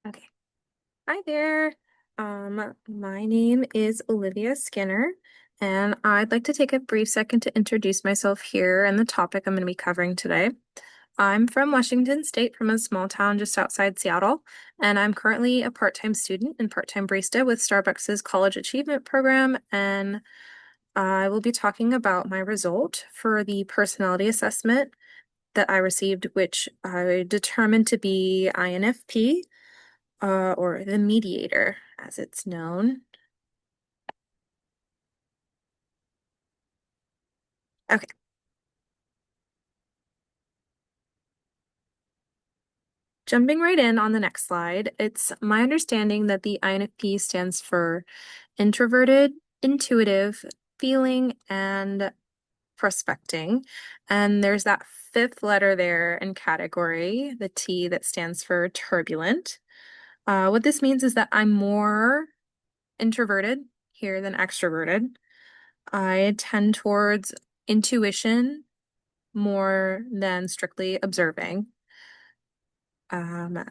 Okay. Hi there. My name is Olivia Skinner, and I'd like to take a brief second to introduce myself here and the topic I'm going to be covering today. I'm from Washington State, from a small town just outside Seattle, and I'm currently a part-time student and part-time barista with Starbucks's College Achievement Program, and I will be talking about my result for the personality assessment that I received, which I determined to be INFP, or the mediator, as it's known. Okay, jumping right in on the next slide, it's my understanding that the INFP stands for introverted, intuitive, feeling, and prospecting. And there's that fifth letter there in category, the T that stands for turbulent. What this means is that I'm more introverted here than extroverted. I tend towards intuition more than strictly observing. Um,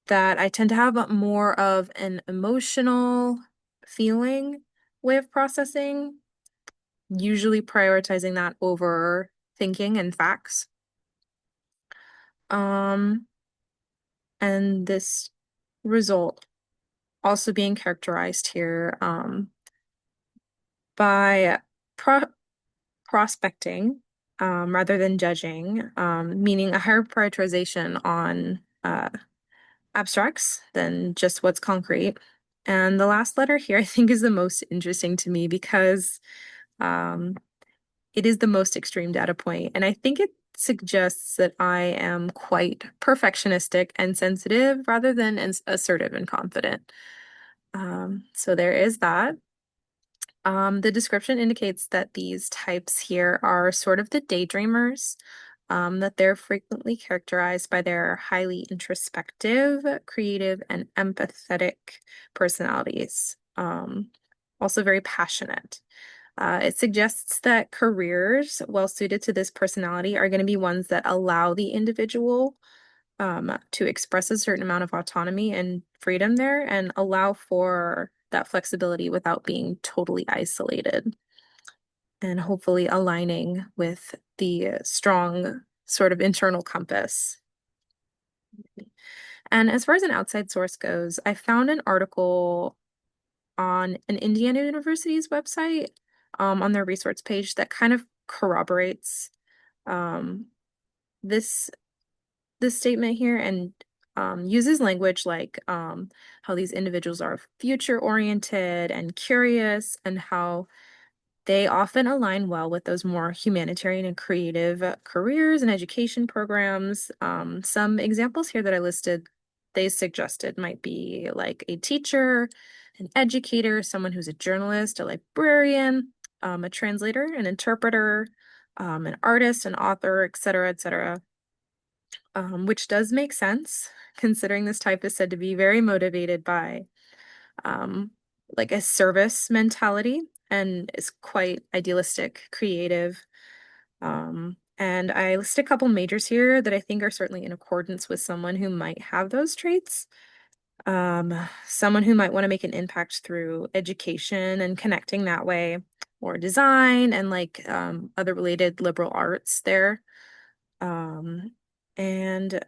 that I tend to have more of an emotional feeling way of processing, usually prioritizing that over thinking and facts. Um, and this result also being characterized here by pro prospecting rather than judging, meaning a higher prioritization on abstracts than just what's concrete. And the last letter here, I think, is the most interesting to me because um, it is the most extreme data point. And I think it suggests that I am quite perfectionistic and sensitive rather than assertive and confident. So there is that. The description indicates that these types here are sort of the daydreamers, that they're frequently characterized by their highly introspective, creative, and empathetic personalities. Also very passionate. It suggests that careers well suited to this personality are going to be ones that allow the individual to express a certain amount of autonomy and freedom there and allow for that flexibility without being totally isolated and hopefully aligning with the strong sort of internal compass. And as far as an outside source goes, I found an article on an Indiana University's website, on their resource page that kind of corroborates um, this this statement here and uses language like how these individuals are future oriented and curious, and how they often align well with those more humanitarian and creative careers and education programs. Some examples here that I listed, they suggested might be like a teacher, an educator, someone who's a journalist, a librarian, a translator, an interpreter, an artist, an author, etc., etc. Which does make sense considering this type is said to be very motivated by um, like a service mentality and is quite idealistic, creative. And I list a couple majors here that I think are certainly in accordance with someone who might have those traits. Someone who might want to make an impact through education and connecting that way, or design and like other related liberal arts there. Um, and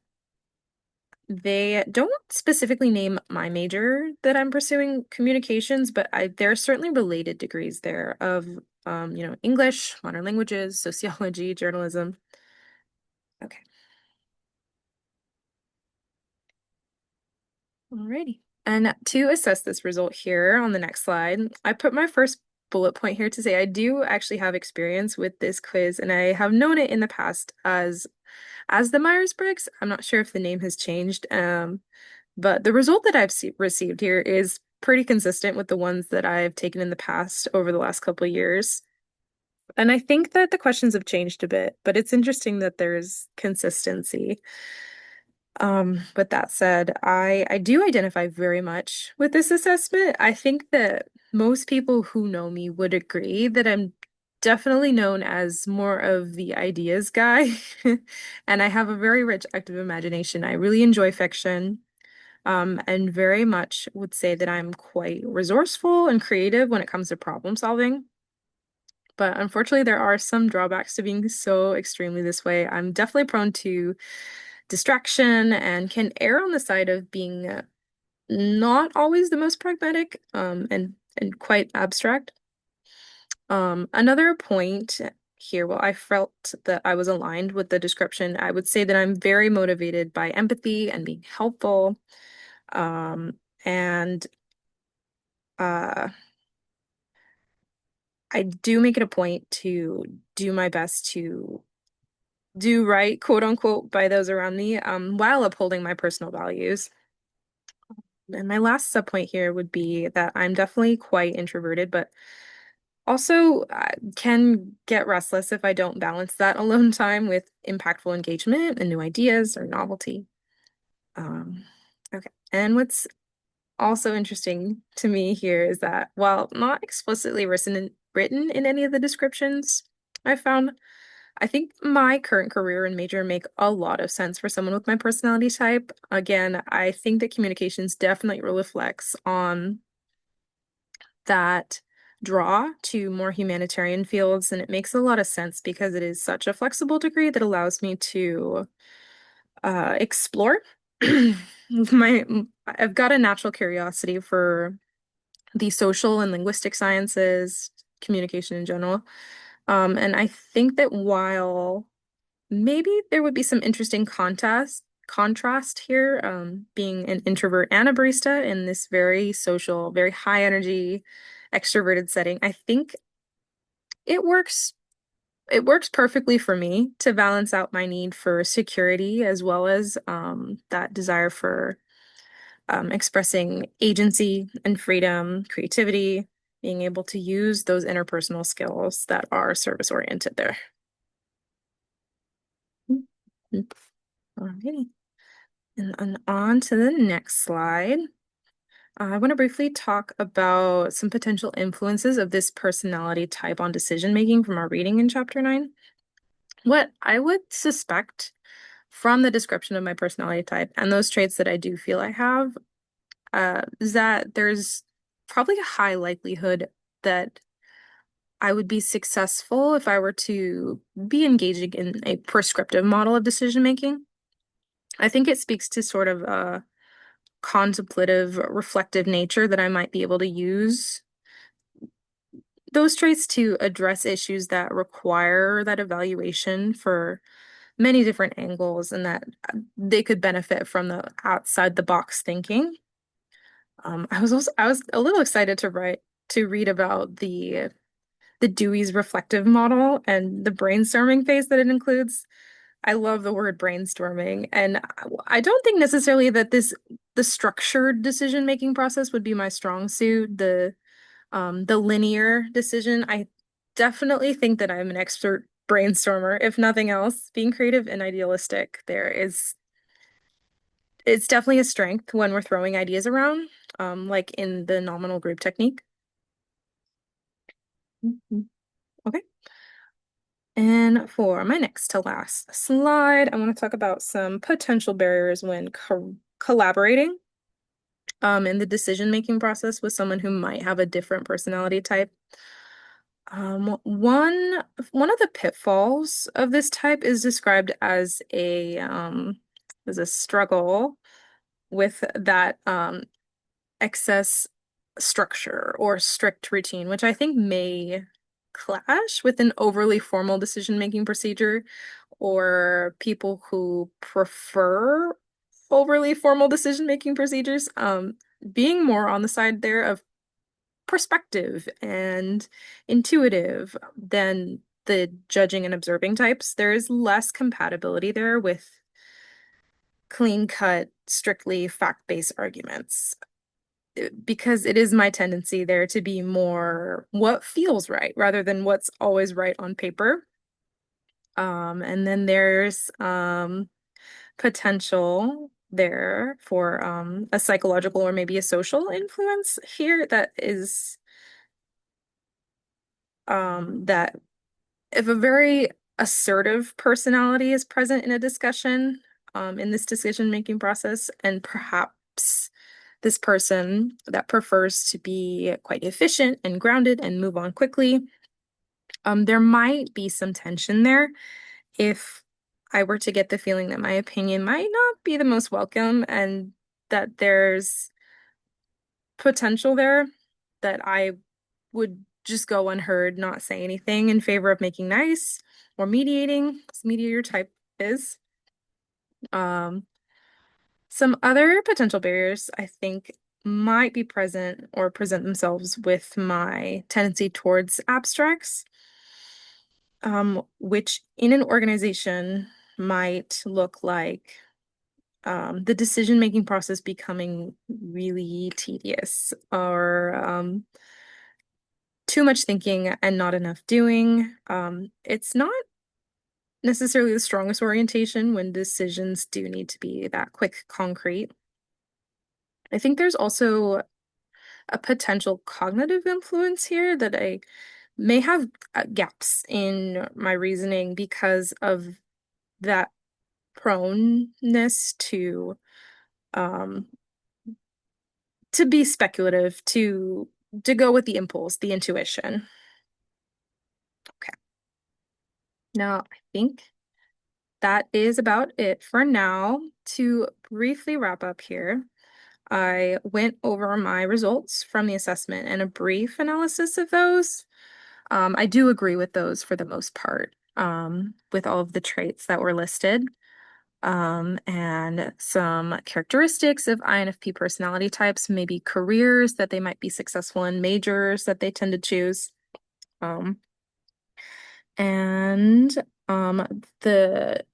they don't specifically name my major that I'm pursuing, communications, but there are certainly related degrees there of, English, modern languages, sociology, journalism. Okay, alrighty. And to assess this result here on the next slide, I put my first bullet point here to say I do actually have experience with this quiz, and I have known it in the past as the Myers-Briggs. I'm not sure if the name has changed. But the result that I've received here is pretty consistent with the ones that I've taken in the past over the last couple of years. And I think that the questions have changed a bit, but it's interesting that there's consistency. With that said, I do identify very much with this assessment. I think that most people who know me would agree that I'm definitely known as more of the ideas guy. And I have a very rich active imagination. I really enjoy fiction. and very much would say that I'm quite resourceful and creative when it comes to problem solving. But unfortunately, there are some drawbacks to being so extremely this way. I'm definitely prone to distraction and can err on the side of being not always the most pragmatic, and quite abstract. Another point here, well, I felt that I was aligned with the description. I would say that I'm very motivated by empathy and being helpful. And uh, I do make it a point to do my best to do right, quote unquote, by those around me, while upholding my personal values. And my last sub point here would be that I'm definitely quite introverted, but also can get restless if I don't balance that alone time with impactful engagement and new ideas or novelty. Um, okay. And what's also interesting to me here is that while not explicitly written in any of the descriptions I found, I think my current career and major make a lot of sense for someone with my personality type. Again, I think that communications definitely reflects on that draw to more humanitarian fields, and it makes a lot of sense because it is such a flexible degree that allows me to explore. My I've got a natural curiosity for the social and linguistic sciences, communication in general. And I think that while maybe there would be some interesting contrast here, being an introvert and a barista in this very social, very high energy, extroverted setting. I think it works it works perfectly for me to balance out my need for security as well as that desire for expressing agency and freedom, creativity, being able to use those interpersonal skills that are service oriented there. Alrighty. And on to the next slide. I want to briefly talk about some potential influences of this personality type on decision making from our reading in chapter 9. What I would suspect from the description of my personality type and those traits that I do feel I have, is that there's probably a high likelihood that I would be successful if I were to be engaging in a prescriptive model of decision making. I think it speaks to sort of a contemplative, reflective nature that I might be able to use those traits to address issues that require that evaluation for many different angles and that they could benefit from the outside the box thinking. I was a little excited to read about the Dewey's reflective model and the brainstorming phase that it includes. I love the word brainstorming, and I don't think necessarily that the structured decision making process would be my strong suit. The linear decision. I definitely think that I'm an expert brainstormer, if nothing else. Being creative and idealistic, it's definitely a strength when we're throwing ideas around, like in the nominal group technique. Mhm. Okay. And for my next to last slide, I want to talk about some potential barriers when collaborating in the decision-making process with someone who might have a different personality type. One of the pitfalls of this type is described as a struggle with that excess structure or strict routine, which I think may clash with an overly formal decision-making procedure or people who prefer overly formal decision-making procedures. Being more on the side there of perspective and intuitive than the judging and observing types. There is less compatibility there with clean cut, strictly fact-based arguments because it is my tendency there to be more what feels right rather than what's always right on paper. And then there's potential there for a psychological or maybe a social influence here that is that if a very assertive personality is present in a discussion, in this decision-making process, and perhaps perhaps this person that prefers to be quite efficient and grounded and move on quickly. There might be some tension there if I were to get the feeling that my opinion might not be the most welcome and that there's potential there that I would just go unheard, not say anything in favor of making nice or mediating, as mediator type is. Um, some other potential barriers I think might be present or present themselves with my tendency towards abstracts, which in an organization might look like the decision-making process becoming really tedious or too much thinking and not enough doing. It's not necessarily the strongest orientation when decisions do need to be that quick, concrete. I think there's also a potential cognitive influence here that I may have gaps in my reasoning because of that proneness um to be speculative, to go with the impulse, the intuition. Okay. Now, I think that is about it for now. To briefly wrap up here, I went over my results from the assessment and a brief analysis of those. I do agree with those for the most part, with all of the traits that were listed, and some characteristics of INFP personality types, maybe careers that they might be successful in, majors that they tend to choose. Um, and the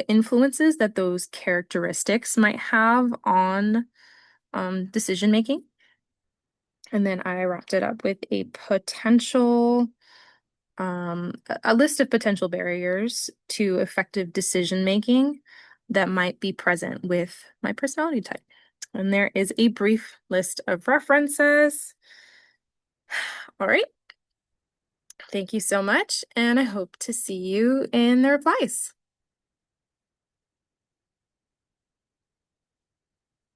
influences that those characteristics might have on decision making. And then I wrapped it up with a a list of potential barriers to effective decision making that might be present with my personality type. And there is a brief list of references. All right. Thank you so much, and I hope to see you in the replies.